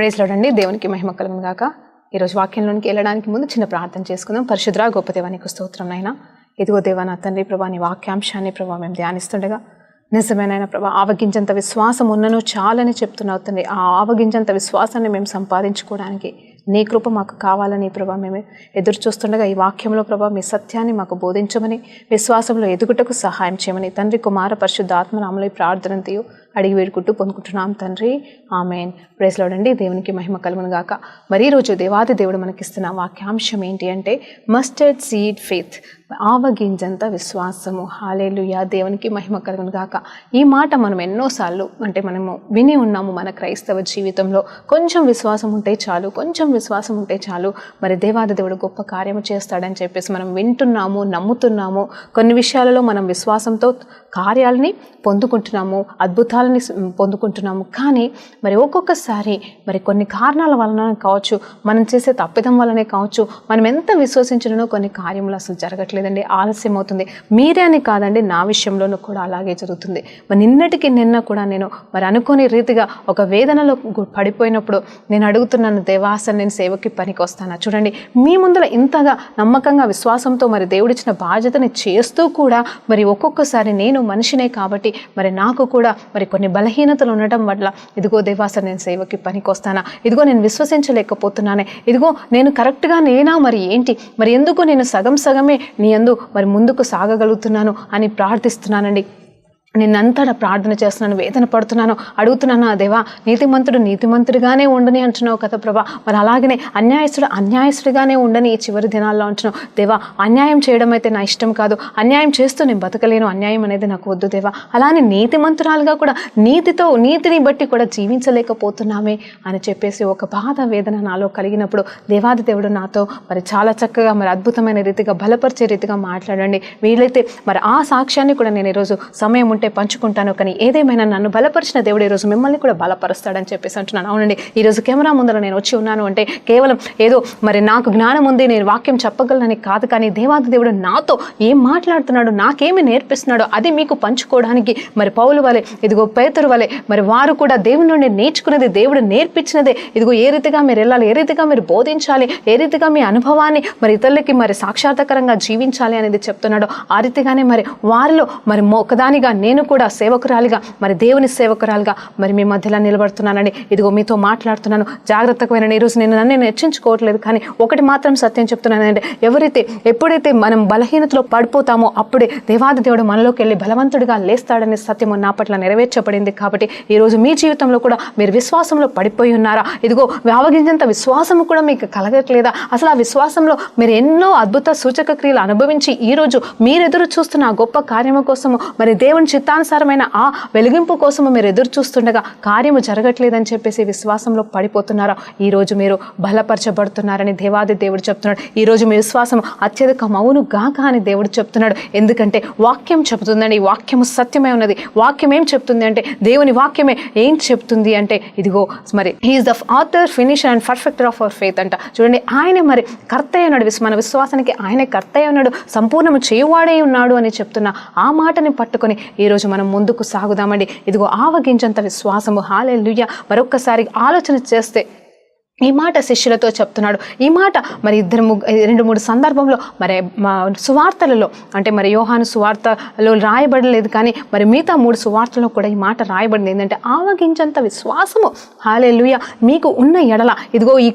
Praise lord అండి. దేవునికి మహిమ కలుగును గాక. ఈరోజు వాక్యంలోనికి వెళ్ళడానికి ముందు చిన్న ప్రార్థన చేసుకుందాం. పరిశుద్ధ గొప్ప దేవానికి స్తోత్రం నాయనా. ఇదిగో దేవా నా తండ్రి ప్రభా, నీ వాక్యాంశాన్ని ప్రభా మేము ధ్యానిస్తుండగా నిజమేనైనా ప్రభా ఆవగించంత విశ్వాసం ఉన్నను చాలని చెప్తున్నావు తండ్రి. ఆ ఆవగించంత విశ్వాసాన్ని మేము సంపాదించుకోవడానికి నీ కృప మాకు కావాలని ప్రభా మేము ఎదురు చూస్తుండగా ఈ వాక్యంలో ప్రభా మీ సత్యాన్ని మాకు బోధించమని, విశ్వాసంలో ఎదుగుటకు సహాయం చేయమని తండ్రి కుమార పరిశుద్ధ ఆత్మనామలో ఈ ప్రార్థనతో అడిగి వేడుకుంటూ పొందుకుంటున్నాం తండ్రి. ఆమెన్. ప్రైజ్ లార్డ్ అండి. దేవునికి మహిమ కలుగును గాక. మరి ఈరోజు దేవాది దేవుడు మనకిస్తున్న వాక్యాంశం ఏంటి అంటే మస్టర్డ్ సీడ్ ఫెయిత్, ఆవగింజంత విశ్వాసము. హల్లెలూయా. దేవునికి మహిమ కలుగును గాక. ఈ మాట మనం ఎన్నోసార్లు మనము విని ఉన్నాము. మన క్రైస్తవ జీవితంలో కొంచెం విశ్వాసం ఉంటే చాలు, కొంచెం విశ్వాసం ఉంటే చాలు, మరి దేవాది దేవుడు గొప్ప కార్యము చేస్తాడని చెప్పేసి మనం వింటున్నాము, నమ్ముతున్నాము. కొన్ని విషయాలలో మనం విశ్వాసంతో కార్యాలని పొందుకుంటున్నాము, అద్భుతాలని పొందుకుంటున్నాము. కానీ మరి ఒక్కొక్కసారి మరి కొన్ని కారణాల వలన కావచ్చు, మనం చేసే తప్పిదం వల్లనే కావచ్చు, మనం ఎంత విశ్వసించినో కొన్ని కార్యములు అసలు జరగట్లేదండి, ఆలస్యం అవుతుంది. మీరే అని కాదండి, నా విషయంలోనూ కూడా అలాగే జరుగుతుంది. మరి నిన్నటికి నిన్న కూడా నేను మరి అనుకోని రీతిగా ఒక వేదనలో పడిపోయినప్పుడు నేను అడుగుతున్నాను, దేవా అసలు నేను సేవకి పనికి వస్తానా? చూడండి, మీ ముందర ఇంతగా నమ్మకంగా విశ్వాసంతో మరి దేవుడిచ్చిన బాధ్యతని చేస్తూ కూడా మరి ఒక్కొక్కసారి నేను మనిషినే కాబట్టి మరి నాకు కూడా మరి కొన్ని బలహీనతలు ఉండటం వల్ల ఇదిగో దేవా అసలు నేను సేవకి పనికి వస్తానా, ఇదిగో నేను విశ్వసించలేకపోతున్నానే, ఇదిగో నేను కరెక్ట్గా నేనా, మరి ఏంటి, మరి ఎందుకు నేను సగమే నీ యందు మరి ముందుకు సాగగలుగుతున్నాను అని ప్రార్థిస్తున్నానండి. నిన్నంతటా ప్రార్థన చేస్తున్నాను, వేదన పడుతున్నాను, అడుగుతున్నాను, దేవా నీతిమంతుడిగానే ఉండని అంటున్నావు కదా ప్రభా, మరి అలాగనే అన్యాయస్తుడిగానే ఉండని ఈ చివరి దినాల్లో అంటున్నావు దేవా. అన్యాయం చేయడం అయితే నా ఇష్టం కాదు, అన్యాయం చేస్తూ నేను బతకలేను, అన్యాయం అనేది నాకు వద్దు దేవా. అలానే నీతిమంతురాలుగా కూడా నీతిని బట్టి కూడా జీవించలేకపోతున్నామే అని చెప్పేసి ఒక బాధ వేదన నాలో కలిగినప్పుడు దేవాది దేవుడు నాతో మరి చాలా చక్కగా మరి అద్భుతమైన రీతిగా బలపరిచే రీతిగా మాట్లాడండి. వీలైతే మరి ఆ సాక్ష్యాన్ని కూడా నేను ఈరోజు సమయం ఉంటే పంచుకుంటాను. కానీ ఏదేమైనా నన్ను బలపరిచిన దేవుడు ఈరోజు మిమ్మల్ని కూడా బలపరుస్తాడని చెప్పేసి అంటున్నాను. అవునండి, ఈరోజు కెమెరా ముందర నేను వచ్చి ఉన్నాను అంటే కేవలం ఏదో మరి నాకు జ్ఞానం ఉంది, నేను వాక్యం చెప్పగలనని కాదు, కానీ దేవాది దేవుడు నాతో ఏం మాట్లాడుతున్నాడు, నాకేమి నేర్పిస్తున్నాడో అది మీకు పంచుకోవడానికి మరి పౌలు వలె, ఇదిగో పేతురు వలె మరి వారు కూడా దేవుని నుండి నేర్చుకునేది, దేవుడు నేర్పించినదే ఇదిగో ఏ రీతిగా మీరు వెళ్ళాలి, ఏ రీతిగా మీరు బోధించాలి, ఏ రీతిగా మీ అనుభవాన్ని మరి ఇతరులకి మరి సాక్షాత్కరంగా జీవించాలి అనేది చెప్తున్నాడు. ఆ రీతిగానే మరి వారిలో మరి ఒకదానిగా నేను కూడా సేవకురాలిగా మరి దేవుని సేవకురాలిగా మరి మీ మధ్యలో నిలబడుతున్నానండి. ఇదిగో మీతో మాట్లాడుతున్నాను. జాగ్రత్తగా వినండి. ఈరోజు నేను హెచ్చించుకోవట్లేదు, కానీ ఒకటి మాత్రం సత్యం చెప్తున్నానంటే ఎప్పుడైతే మనం బలహీనతలో పడిపోతామో అప్పుడే దేవాది దేవుడు మనలోకి వెళ్ళి బలవంతుడిగా లేస్తాడనే సత్యము నా పట్ల నెరవేర్చబడింది. కాబట్టి ఈరోజు మీ జీవితంలో కూడా మీరు విశ్వాసంలో పడిపోయి ఉన్నారా? ఇదిగో ఆవగింజంత విశ్వాసము కూడా మీకు కలగట్లేదా? అసలు ఆ విశ్వాసంలో మీరు ఎన్నో అద్భుత సూచక క్రియలు అనుభవించి ఈరోజు మీరు ఎదురు చూస్తున్న ఆ గొప్ప కార్యము కోసము మరి దేవుని చిత్తానుసారమైన ఆ వెలిగింపు కోసము మీరు ఎదురు చూస్తుండగా కార్యము జరగట్లేదని చెప్పేసి విశ్వాసంలో పడిపోతున్నారా? ఈరోజు మీరు బలపరచబడుతున్నారని దేవాది దేవుడు చెప్తున్నాడు. ఈరోజు మీ విశ్వాసం అత్యధికమవును గాక అని దేవుడు చెప్తున్నాడు. ఎందుకంటే వాక్యం చెప్తుందండి, ఈ వాక్యము సత్యమే ఉన్నది. వాక్యం ఏం చెప్తుంది అంటే, దేవుని వాక్యమే ఏం చెప్తుంది అంటే, ఇదిగో మరి he is the author, finisher and perfecter of our faith అంట. చూడండి, ఆయనే మరి కర్త అయి ఉన్నాడు, మన విశ్వాసానికి ఆయనే కర్త అయి ఉన్నాడు, సంపూర్ణము చేయువాడే ఉన్నాడు అని చెప్తున్న ఆ మాటని పట్టుకొని ఈరోజు మనం ముందుకు సాగుదామండి. ఇదిగో ఆవగించంత విశ్వాసము. హల్లెలూయా. మరొక్కసారి ఆలోచన చేస్తే ఈ మాట శిష్యులతో చెప్తున్నాడు. ఈ మాట మరి 2-3 సందర్భంలో మరి మా సువార్తలలో అంటే మరి యోహాను సువార్తలో రాయబడలేదు, కానీ మరి మిగతా 3 సువార్తలలో కూడా ఈ మాట రాయబడింది. ఏంటంటే ఆవగించంత విశ్వాసము. హల్లెలూయా. మీకు ఉన్న ఎడల ఇదిగో ఈ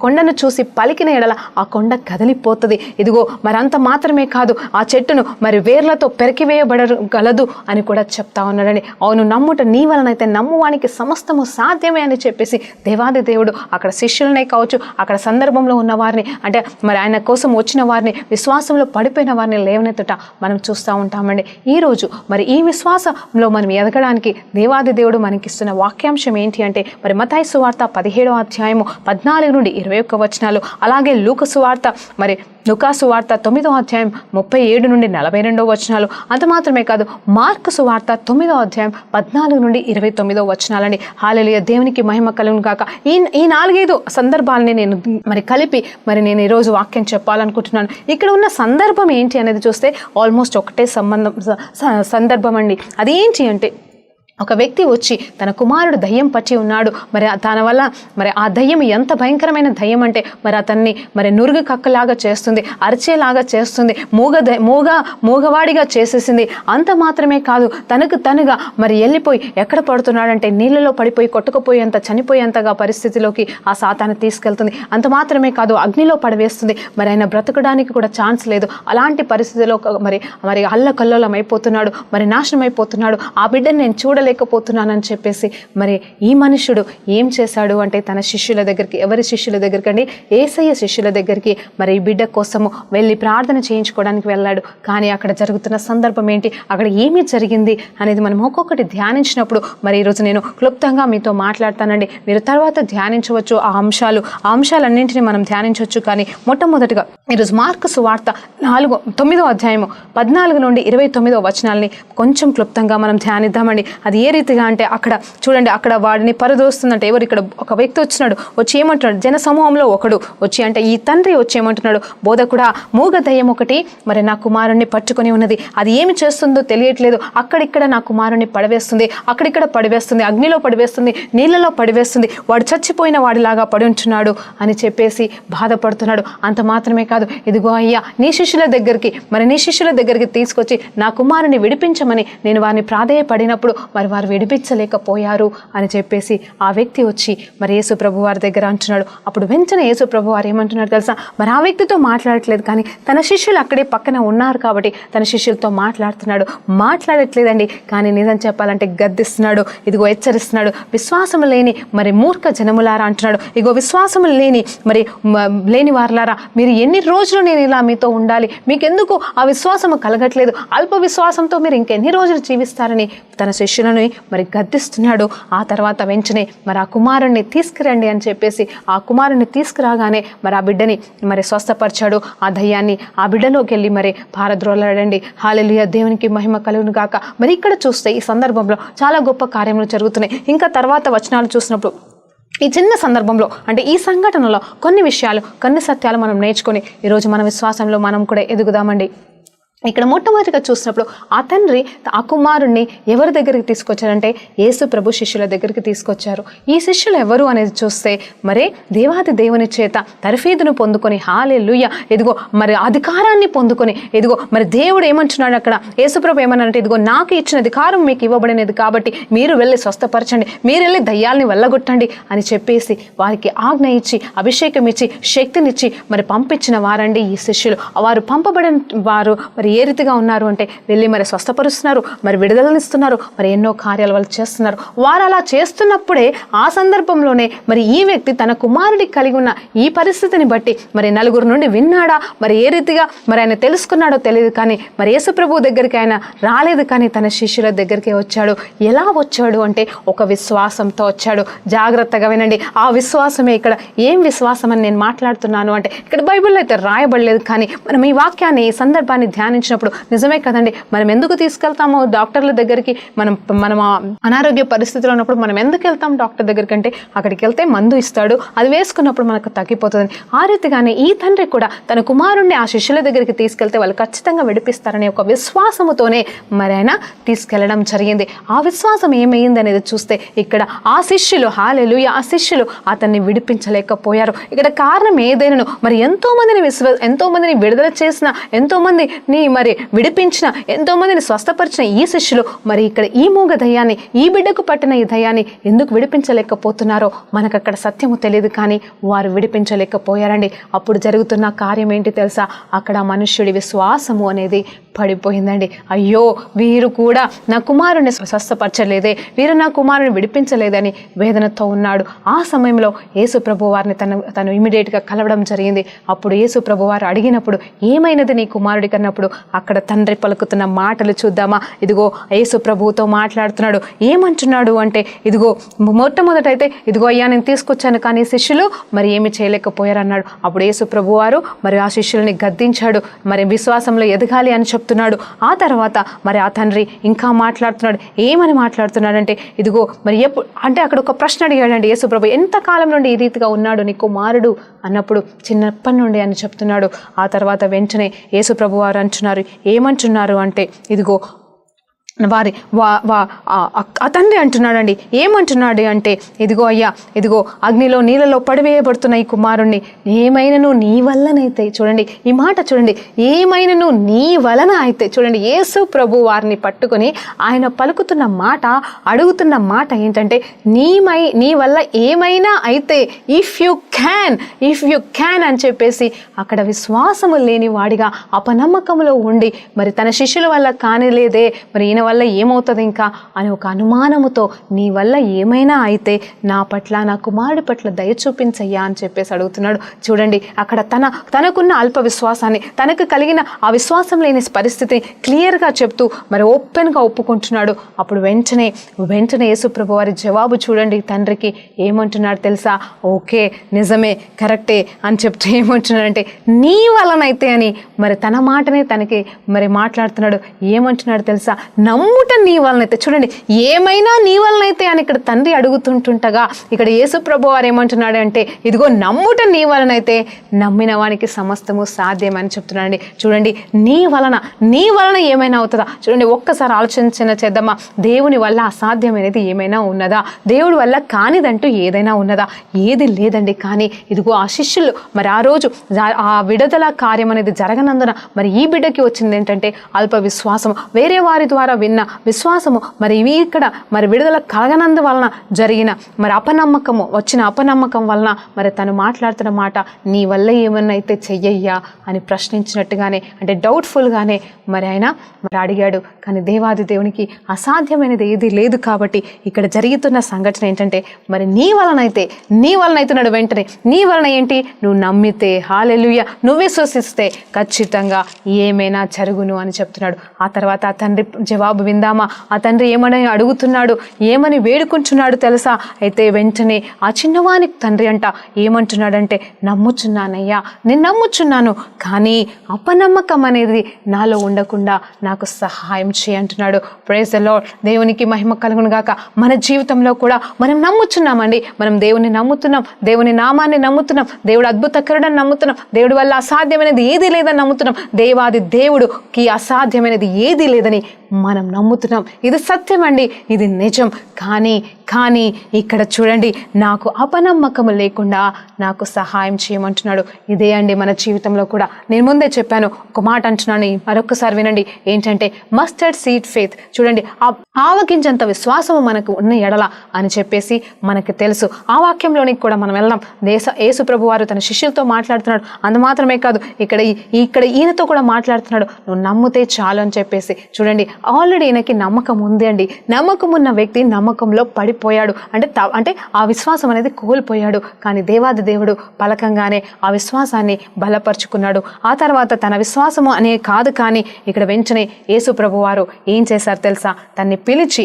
కొండను చూసి పలికిన ఎడల ఆ కొండ కదిలిపోతుంది. ఇదిగో మరి అంత మాత్రమే కాదు, ఆ చెట్టును మరి వేర్లతో పెరికివేయబడగలదు అని కూడా చెప్తా ఉన్నాడని. అవును, నమ్ముట నీ వలనైతే నమ్మువానికి సమస్తము సాధ్యమే అని చెప్పేసి దేవాది దేవుడు అక్కడ శిష్యులనే కావచ్చు, అక్కడ సందర్భంలో ఉన్న వారిని అంటే మరి ఆయన కోసం వచ్చిన వారిని, విశ్వాసంలో పడిపోయిన వారిని లేవనెత్తుట మనం చూస్తూ ఉంటామండి. ఈరోజు మరి ఈ విశ్వాసంలో మనం ఎదగడానికి దేవాది దేవుడు మనకిస్తున్న వాక్యాంశం ఏంటి అంటే, మరి మత్తయి సువార్త 17వ అధ్యాయము 14 నుండి 21 వచనాలు, అలాగే లూకా సువార్త మరి లూకాసు వార్త 9వ అధ్యాయం 37 నుండి 42 వచనాలు. అంత మాత్రమే కాదు, మార్కు సువార్త 9వ అధ్యాయం 14 నుండి 29 వచనాలండి. హల్లెలూయా. దేవునికి మహిమ కలుగును గాక. ఈ 4-5 సందర్భాలని నేను మరి కలిపి మరి నేను ఈరోజు వాక్యం చెప్పాలనుకుంటున్నాను. ఇక్కడ ఉన్న సందర్భం ఏంటి అనేది చూస్తే ఆల్మోస్ట్ ఒకటే సందర్భం అండి. అదేంటి అంటే ఒక వ్యక్తి వచ్చి తన కుమారుడు దయ్యం పట్టి ఉన్నాడు, మరి తన వల్ల మరి ఆ దయ్యం ఎంత భయంకరమైన దయ్యం అంటే మరి అతన్ని మరి నురుగు కక్కలాగా చేస్తుంది, అరిచేలాగా చేస్తుంది, మూగవాడిగా చేసేసింది. అంత మాత్రమే కాదు, తనగా మరి వెళ్ళిపోయి ఎక్కడ పడుతున్నాడంటే నీళ్ళలో పడిపోయి కొట్టుకుపోయేంత చనిపోయేంతగా పరిస్థితిలోకి ఆ సాతాను తీసుకెళ్తుంది. అంత మాత్రమే కాదు, అగ్నిలో పడవేస్తుంది. మరి ఆయన బ్రతకడానికి కూడా ఛాన్స్ లేదు. అలాంటి పరిస్థితిలో మరి అల్లకల్లోలం అయిపోతున్నాడు, మరి నాశనం అయిపోతున్నాడు. ఆ బిడ్డను నేను చూడలేకపోతున్నానని చెప్పేసి మరి ఈ మనుషుడు ఏం చేశాడు అంటే తన శిష్యుల దగ్గరికి, ఎవరి శిష్యుల దగ్గరికి అండి? యేసయ్య శిష్యుల దగ్గరికి మరి ఈ బిడ్డ కోసము వెళ్ళి ప్రార్థన చేయించుకోవడానికి వెళ్ళాడు. కానీ అక్కడ జరుగుతున్న సందర్భం ఏంటి, అక్కడ ఏమి జరిగింది అనేది మనం ఒక్కొక్కటి ధ్యానించినప్పుడు మరి ఈరోజు నేను క్లుప్తంగా మీతో మాట్లాడతానండి. మీరు తర్వాత ధ్యానించవచ్చు ఆ అంశాలన్నింటినీ మనం ధ్యానించవచ్చు. కానీ మొట్టమొదటిగా ఈరోజు మార్కు సువార్త 9వ అధ్యాయము 14 నుండి 29వ వచనాలని కొంచెం క్లుప్తంగా మనం ధ్యానిద్దామండి. అది ఏ రీతిగా అంటే అక్కడ చూడండి, అక్కడ వాడిని పరదోస్తుందంటే ఎవరు? ఇక్కడ ఒక వ్యక్తి వచ్చినాడు, వచ్చి ఏమంటున్నాడు? జన సమూహంలో ఒకడు వచ్చి అంటే ఈ తండ్రి వచ్చి ఏమంటున్నాడు? బోధకుడా, మూగ దయ్యం ఒకటి మరి నా కుమారుణ్ణి పట్టుకొని ఉన్నది, అది ఏమి చేస్తుందో తెలియట్లేదు, అక్కడిక్కడ నా కుమారుణ్ణి పడవేస్తుంది, అక్కడిక్కడ పడివేస్తుంది, అగ్నిలో పడివేస్తుంది, నీళ్ళలో పడివేస్తుంది, వాడు చచ్చిపోయిన వాడిలాగా పడి ఉంటున్నాడు అని చెప్పేసి బాధపడుతున్నాడు. అంత మాత్రమే కాదు, ఇదిగో అయ్యా నీ శిష్యుల దగ్గరికి తీసుకొచ్చి నా కుమారుని విడిపించమని నేను వారిని ప్రాధేయపడినప్పుడు మరి వారు విడిపించలేకపోయారు అని చెప్పేసి ఆ వ్యక్తి వచ్చి మరి యేసు ప్రభు వారి దగ్గర అంటున్నాడు. అప్పుడు వెంటనే యేసు ప్రభు వారు ఏమంటున్నాడు తెలుసా? మరి ఆ వ్యక్తితో మాట్లాడట్లేదు, కానీ తన శిష్యులు అక్కడే పక్కన ఉన్నారు కాబట్టి తన శిష్యులతో మాట్లాడట్లేదండి. కానీ నిజం చెప్పాలంటే గద్దిస్తున్నాడు, ఇదిగో హెచ్చరిస్తున్నాడు. విశ్వాసం లేని మరి మూర్ఖ జనములారా అంటున్నాడు. ఇగో విశ్వాసం లేని వారులారా, మీరు ఎన్ని రోజులు నేను ఇలా మీతో ఉండాలి, మీకెందుకు ఆ విశ్వాసము కలగట్లేదు? అల్ప విశ్వాసంతో మీరు ఇంకెన్ని రోజులు జీవిస్తారని తన శిష్యులను మరి గద్దిస్తున్నాడు. ఆ తర్వాత వెంటనే మరి ఆ కుమారుణ్ణి తీసుకురండి అని చెప్పేసి ఆ కుమారుణ్ణి తీసుకురాగానే మరి ఆ బిడ్డని మరి స్వస్థపరిచాడు. ఆ దయ్యాన్ని ఆ బిడ్డలోకి వెళ్ళి మరి పారద్రోలాడండి. హల్లెలూయా, దేవునికి మహిమ కలుగును గాక. మరి ఇక్కడ చూస్తే ఈ సందర్భంలో చాలా గొప్ప కార్యములు జరుగుతున్నాయి. ఇంకా తర్వాత వచనాలు చూసినప్పుడు ఈ చిన్న సందర్భంలో అంటే ఈ సంఘటనలో కొన్ని సత్యాలు మనం నేర్చుకొని ఈరోజు మన విశ్వాసంలో మనం కూడా ఎదుగుదామండి. ఇక్కడ మొట్టమొదటిగా చూసినప్పుడు ఆ తండ్రి ఆ కుమారుణ్ణి ఎవరి దగ్గరికి తీసుకొచ్చారంటే యేసు ప్రభు శిష్యుల దగ్గరికి తీసుకొచ్చారు. ఈ శిష్యులు ఎవరు అనేది చూస్తే మరే దేవాది దేవుని చేత తర్ఫీదును పొందుకొని హల్లెలూయా, ఇదిగో మరి అధికారాన్ని పొందుకొని, ఇదిగో మరి దేవుడు ఏమంటున్నాడు అక్కడ? యేసు ప్రభు ఏమన్నారంటే, ఇదిగో నాకు ఇచ్చిన అధికారం మీకు ఇవ్వబడినది కాబట్టి మీరు వెళ్ళి స్వస్థపరచండి, మీరు వెళ్ళి దయ్యాల్ని వెళ్ళగొట్టండి అని చెప్పేసి వారికి ఆజ్ఞ ఇచ్చి అభిషేకం ఇచ్చి శక్తినిచ్చి మరి పంపించిన వారండి ఈ శిష్యులు. వారు పంపబడిన వారు మరి ఏ రీతిగా ఉన్నారు అంటే వెళ్ళి మరి స్వస్థపరుస్తున్నారు, మరి విడుదలనిస్తున్నారు, మరి ఎన్నో కార్యాలు వాళ్ళు చేస్తున్నారు. వారు అలా చేస్తున్నప్పుడే ఆ సందర్భంలోనే మరి ఈ వ్యక్తి తన కుమారుడికి కలిగి ఉన్న ఈ పరిస్థితిని బట్టి మరి నలుగురు నుండి విన్నాడా, మరి ఏ రీతిగా మరి ఆయన తెలుసుకున్నాడో తెలియదు. కానీ మరి యేసు ప్రభు దగ్గరికి ఆయన రాలేదు, కానీ తన శిష్యుల దగ్గరికి వచ్చాడు. ఎలా వచ్చాడు అంటే ఒక విశ్వాసంతో వచ్చాడు. జాగ్రత్తగా వినండి, ఆ విశ్వాసమే ఇక్కడ. ఏం విశ్వాసం అని నేను మాట్లాడుతున్నాను అంటే ఇక్కడ బైబిల్లో అయితే రాయబడలేదు, కానీ మనం ఈ వాక్యాన్ని ఈ సందర్భాన్ని ధ్యానించినప్పుడు నిజమే కదండి. మనం ఎందుకు తీసుకెళ్తాము డాక్టర్ల దగ్గరికి? మనం అనారోగ్య పరిస్థితిలో ఉన్నప్పుడు మనం ఎందుకు వెళ్తాం డాక్టర్ దగ్గరికి అంటే అక్కడికి వెళ్తే మందు ఇస్తాడు, అది వేసుకున్నప్పుడు మనకు తగ్గిపోతుంది. ఆ రీతిగానే ఈ తండ్రి కూడా తన కుమారుణ్ణి ఆ శిష్యుల దగ్గరికి తీసుకెళ్తే వాళ్ళు ఖచ్చితంగా విడిపిస్తారనే ఒక విశ్వాసముతోనే మరి ఆయన తీసుకెళ్లడం జరిగింది. ఆ విశ్వాసం ఏమైంది అనేది చూస్తే ఇక్కడ ఆ శిష్యులు హల్లెలూయా, ఆ శిష్యులు అతన్ని విడిపించలేకపోయారు. ఇక్కడ కారణం ఏదైనా మరి ఎంతో మందిని విడుదల చేసిన, ఎంతో మందిని మరి విడిపించిన, ఎంతో మందిని స్వస్థపరిచిన ఈ శిష్యులు మరి ఇక్కడ ఈ మూగ దయ్యాన్ని, ఈ బిడ్డకు పట్టిన ఈ దయ్యాన్ని ఎందుకు విడిపించలేకపోతున్నారో మనకు అక్కడ సత్యము తెలియదు, కానీ వారు విడిపించలేకపోయారండి. అప్పుడు జరుగుతున్న కార్యం ఏంటి తెలుసా? అక్కడ మనుష్యుడి విశ్వాసము అనేది పడిపోయిందండి. అయ్యో, వీరు కూడా నా కుమారుని స్వస్థపరచలేదే, వీరు నా కుమారుని విడిపించలేదని వేదనతో ఉన్నాడు. ఆ సమయంలో యేసు ప్రభు వారిని తను ఇమీడియట్గా కలవడం జరిగింది. అప్పుడు యేసు ప్రభు వారు అడిగినప్పుడు ఏమైనది నీ కుమారుడికి అన్నప్పుడు అక్కడ తండ్రి పలుకుతున్న మాటలు చూద్దామా? ఇదిగో యేసు ప్రభువుతో మాట్లాడుతున్నాడు. ఏమంటున్నాడు అంటే, ఇదిగో మొట్టమొదటైతే ఇదిగో అయ్యా నేను తీసుకొచ్చాను, కానీ శిష్యులు మరి ఏమి చేయలేకపోయారు అన్నాడు. అప్పుడు యేసు ప్రభు వారు మరి ఆ శిష్యుల్ని గద్దించాడు, మరి విశ్వాసంలో ఎదగాలి అని చెప్తున్నాడు. ఆ తర్వాత మరి ఆ తండ్రి ఇంకా మాట్లాడుతున్నాడు. ఏమని మాట్లాడుతున్నాడంటే, ఇదిగో మరి ఎప్పుడు అంటే అక్కడ ఒక ప్రశ్న అడిగాడండి యేసు ప్రభు, ఎంతకాలం నుండి ఈ రీతిగా ఉన్నాడు నీ కుమారుడు అన్నప్పుడు చిన్నప్పటి నుండి అని చెప్తున్నాడు. ఆ తర్వాత వెంటనే యేసు ప్రభు వారు అంటున్నారు, ఏమంటున్నారు అంటే, ఇదిగో వారి ఆ తండ్రి అంటున్నాడండి, ఏమంటున్నాడు అంటే, ఇదిగో అయ్యా, ఇదిగో అగ్నిలో నీళ్ళలో పడివేయబడుతున్న ఈ కుమారుణ్ణి ఏమైనను నీ వలనైతే, చూడండి ఈ మాట చూడండి, ఏమైనను నీ వలన అయితే, చూడండి యేసు ప్రభు వారిని పట్టుకొని ఆయన పలుకుతున్న మాట, అడుగుతున్న మాట ఏంటంటే, నీ వల్ల ఏమైనా అయితే, ఇఫ్ యు క్యాన్ అని చెప్పేసి అక్కడ విశ్వాసము లేని వాడిగా అపనమ్మకంలో ఉండి, మరి తన శిష్యుల వల్ల కానిలేదే, మరి ఈయన వల్ల ఏమవుతుంది ఇంకా అని ఒక అనుమానముతో, నీ వల్ల ఏమైనా అయితే నా పట్ల, నా కుమారుడి పట్ల దయ చూపించయ్యా అని చెప్పేసి అడుగుతున్నాడు. చూడండి అక్కడ తనకున్న అల్ప విశ్వాసాన్ని, తనకు కలిగిన ఆ విశ్వాసం లేని పరిస్థితిని క్లియర్గా చెప్తూ మరి ఓపెన్గా ఒప్పుకుంటున్నాడు. అప్పుడు వెంటనే యేసుప్రభు వారి జవాబు చూడండి, తండ్రికి ఏమంటున్నాడు తెలుసా? ఓకే, నిజమే, కరెక్టే అని చెప్తూ ఏమంటున్నాడంటే, నీ వలనైతే అని మరి తన మాటనే తనకి మరి మాట్లాడుతున్నాడు. ఏమంటున్నాడు తెలుసా? నమ్ముట నీ వలనైతే. చూడండి, ఏమైనా నీ వలనైతే అని ఇక్కడ తండ్రి అడుగుతుంటుంటగా, ఇక్కడ యేసు ప్రభు వారు ఏమంటున్నాడు అంటే, ఇదిగో నమ్ముట నీ వలనైతే, నమ్మిన వానికి సమస్తము సాధ్యమని చెప్తున్నాడండి. చూడండి, నీ వలన ఏమైనా అవుతుందా? చూడండి, ఒక్కసారి ఆలోచన చేద్దామా? దేవుని వల్ల అసాధ్యమైనది ఏమైనా ఉన్నదా? దేవుడి వల్ల కానిదంటూ ఏదైనా ఉన్నదా? ఏది లేదండి. కానీ ఇదిగో ఆ శిష్యులు మరి ఆ రోజు ఆ విడుదల కార్యం అనేది జరగనందున మరి ఈ బిడ్డకి వచ్చింది ఏంటంటే అల్ప విశ్వాసం, వేరే వారి ద్వారా విన్న విశ్వాసము. మరి ఇవి ఇక్కడ మరి విడుదల కలగనందు వలన జరిగిన మరి అపనమ్మకం వలన మరి తను మాట్లాడుతున్న మాట, నీ వల్ల ఏమన్నా అయితే చెయ్యయ్యా అని ప్రశ్నించినట్టుగానే, అంటే డౌట్ఫుల్గానే మరి ఆయన మరి అడిగాడు. కానీ దేవాది దేవునికి అసాధ్యమైనది ఏది లేదు. కాబట్టి ఇక్కడ జరుగుతున్న సంఘటన ఏంటంటే, మరి నీ వలనైతే నాడు వెంటనే నీ వలన ఏంటి? నువ్వు నమ్మితే, హల్లెలూయా, నువ్వు విశ్వసిస్తే ఖచ్చితంగా ఏమైనా జరుగును అని చెప్తున్నాడు. ఆ తర్వాత ఆ తండ్రి జవాబు విందామా? ఆ తండ్రి ఏమని అడుగుతున్నాడు, ఏమని వేడుకుంటున్నాడు తెలుసా? అయితే వెంటనే ఆ చిన్నవాని తండ్రి అంట ఏమంటున్నాడంటే, నమ్ముచున్నానయ్యా, నేను నమ్ముచున్నాను, కానీ అపనమ్మకం అనేది నాలో ఉండకుండా నాకు సహాయం చేయంటున్నాడు. Praise the lord. దేవునికి మహిమ కలుగును గాక. మన జీవితంలో కూడా మనం నమ్ముచున్నామండి. మనం దేవుని నమ్ముతున్నాం, దేవుని నామాన్ని నమ్ముతున్నాం, దేవుడు అద్భుతకరుడని నమ్ముతున్నాం, దేవుడి వల్ల అసాధ్యమైనది ఏది లేదని నమ్ముతున్నాం, దేవాది దేవుడుకి అసాధ్యమైనది ఏది లేదని మనం నమ్ముతున్నాం. ఇది సత్యం అండి, ఇది నిజం. కానీ ఇక్కడ చూడండి, నాకు అపనమ్మకము లేకుండా నాకు సహాయం చేయమంటున్నాడు. ఇదే అండి మన జీవితంలో కూడా. నేను ముందే చెప్పాను, ఒక మాట అంటున్నాను, మరొకసారి వినండి. ఏంటంటే మస్టర్డ్ సీడ్ ఫెయిత్. చూడండి, ఆవగించంత విశ్వాసము మనకు ఉన్న ఎడల అని చెప్పేసి మనకు తెలుసు. ఆ వాక్యంలోనికి కూడా మనం వెళ్దాం. యేసు ప్రభు వారు తన శిష్యులతో మాట్లాడుతున్నాడు. అంత మాత్రమే కాదు, ఇక్కడ ఈయనతో కూడా మాట్లాడుతున్నాడు. నువ్వు నమ్మితే చాలు అని చెప్పేసి. చూడండి, ఆల్రెడీ ఈయనకి నమ్మకం ఉంది అండి. నమ్మకం ఉన్న వ్యక్తి నమ్మకంలో పడిపోయాడు, అంటే ఆ విశ్వాసం అనేది కోల్పోయాడు. కానీ దేవాది దేవుడు పలకంగానే ఆ విశ్వాసాన్ని బలపరుచుకున్నాడు. ఆ తర్వాత తన విశ్వాసము అనే కాదు, కానీ ఇక్కడ వెంటనే యేసు ప్రభు వారు ఏం చేశారు తెలుసా? తన్ని పిలిచి